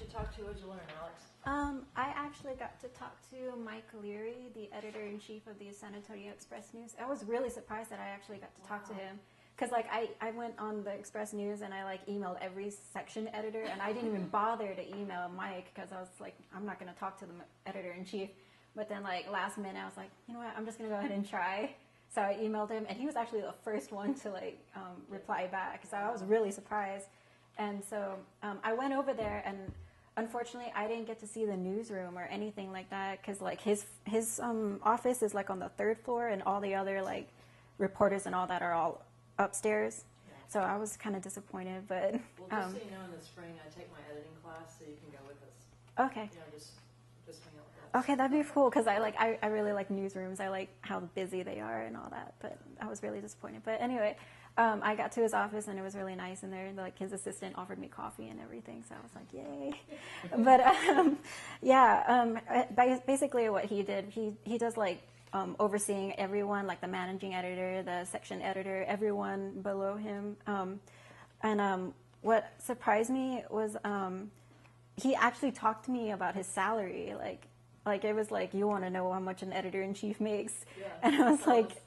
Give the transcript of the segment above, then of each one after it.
you talk to? What did you learn, Alex? I actually got to talk to Mike Leary, the editor-in-chief of the San Antonio Express News. I was really surprised that I actually got to talk to him. Because, like, I went on the Express News and I, like, emailed every section editor, and I didn't even bother to email Mike because I was like, I'm not going to talk to the editor-in-chief. But then, like, last minute, I was like, you know what, I'm just going to go ahead and try. So I emailed him, and he was actually the first one to, like, reply back. So I was really surprised. And so I went over there, and unfortunately, I didn't get to see the newsroom or anything like that because, like, his office is, like, on the 3rd floor, and all the other, like, reporters and all that are all upstairs. So I was kind of disappointed, but well, just so you know, in the spring I take my editing class, so you can go with us. Okay. You know, just hang out with us. Okay, that'd be cool because I really like newsrooms. I like how busy they are and all that. But I was really disappointed. But anyway, I got to his office and it was really nice in there. Like his assistant offered me coffee and everything, so I was like, yay. But basically what he did, he does like. Overseeing everyone, like the managing editor, the section editor, everyone below him. What surprised me was he actually talked to me about his salary. Like it was like, you want to know how much an editor-in-chief makes? Yeah. And I was like,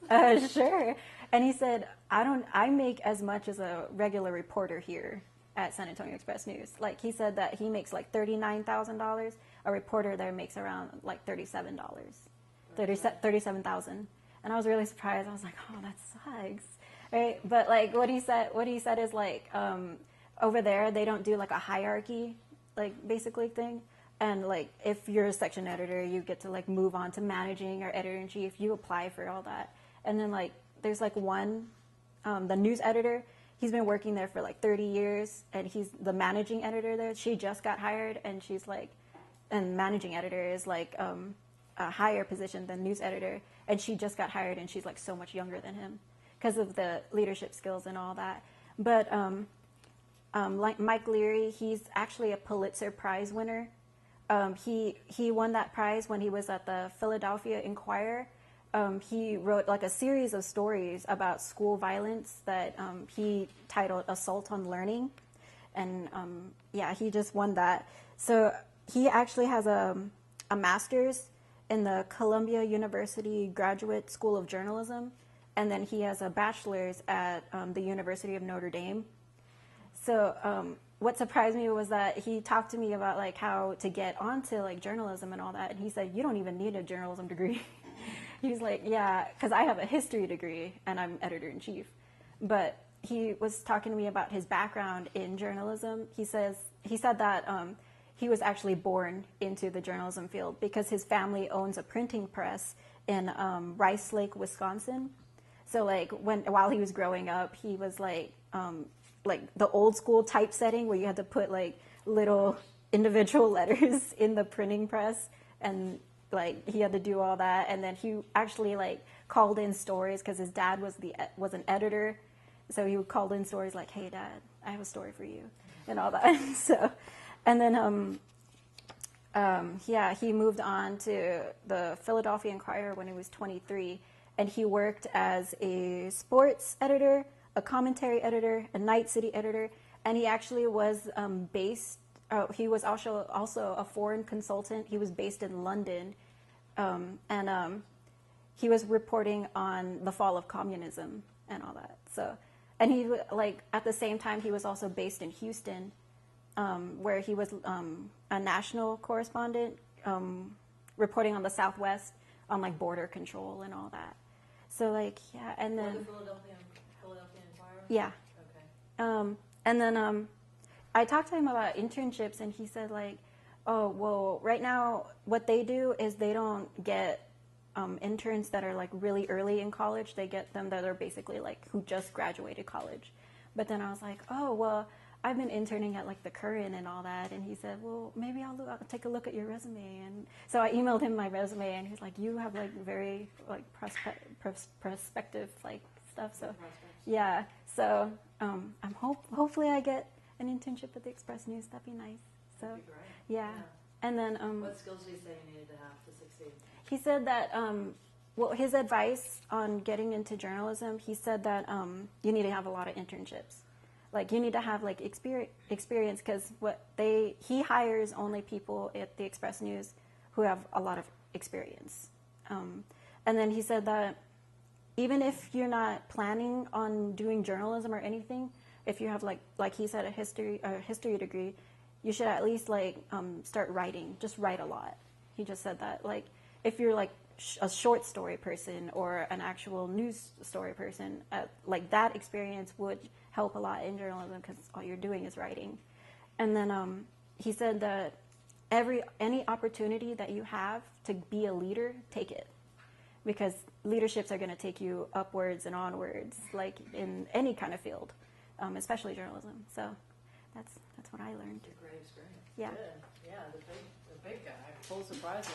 sure. And he said, I make as much as a regular reporter here at San Antonio Express News. Like he said that he makes like $39,000. A reporter there makes around like $37. 37,000, and I was really surprised. I was like, "Oh, that sucks," right? But like what he said is like over there they don't do like a hierarchy, like basically thing. And like if you're a section editor, you get to like move on to managing or editor-in-chief. You apply for all that, and then like there's like one, the news editor. He's been working there for like 30 years, and he's the managing editor there. She just got hired, and she's like, and managing editor is like. A higher position than news editor, and she just got hired, and she's like so much younger than him because of the leadership skills and all that. But like Mike Leary, he's actually a Pulitzer Prize winner. He won that prize when he was at the Philadelphia Inquirer. He wrote like a series of stories about school violence that he titled "Assault on Learning," and he just won that. So he actually has a master's in the Columbia University Graduate School of Journalism, and then he has a bachelor's at the University of Notre Dame. So what surprised me was that he talked to me about like how to get onto like journalism and all that, and he said, you don't even need a journalism degree. He's like, yeah, because I have a history degree and I'm editor-in-chief. But he was talking to me about his background in journalism. He said that he was actually born into the journalism field because his family owns a printing press in Rice Lake, Wisconsin. So like while he was growing up, he was like the old school typesetting where you had to put like little individual letters in the printing press, and like he had to do all that. And then he actually like called in stories because his dad was an editor, so he would call in stories like, "Hey, Dad, I have a story for you," and all that. So. And then, he moved on to the Philadelphia Inquirer when he was 23, and he worked as a sports editor, a commentary editor, a night city editor, and he actually was he was also a foreign consultant. He was based in London, and he was reporting on the fall of communism and all that. So, and he like at the same time he was also based in Houston. Where he was a national correspondent reporting on the Southwest on like border control and all that. So like and then the Philadelphia Inquirer. Yeah. Okay. And then I talked to him about internships, and he said like, oh well, right now what they do is they don't get interns that are like really early in college. They get them that are basically like who just graduated college. But then I was like, oh well. I've been interning at like the Current and all that, and he said, well, maybe I'll take a look at your resume. And so I emailed him my resume, and he's like, you have like very like prospective like stuff. So yeah, so hopefully I get an internship at the Express News. That'd be nice. So that'd be great. Yeah. And then what skills did he say you needed to have to succeed? He said that his advice on getting into journalism, he said that you need to have a lot of internships. Like you need to have like experience because he hires only people at the Express News who have a lot of experience. And then he said that even if you're not planning on doing journalism or anything, if you have like he said a history degree, you should at least like start writing. Just write a lot. He just said that like if you're like a short story person or an actual news story person, like that experience would help a lot in journalism because all you're doing is writing. And then he said that any opportunity that you have to be a leader, take it, because leaderships are going to take you upwards and onwards, like in any kind of field, especially journalism. So that's what I learned. It's a great experience. Yeah. Good. Yeah, the big guy. Full surprise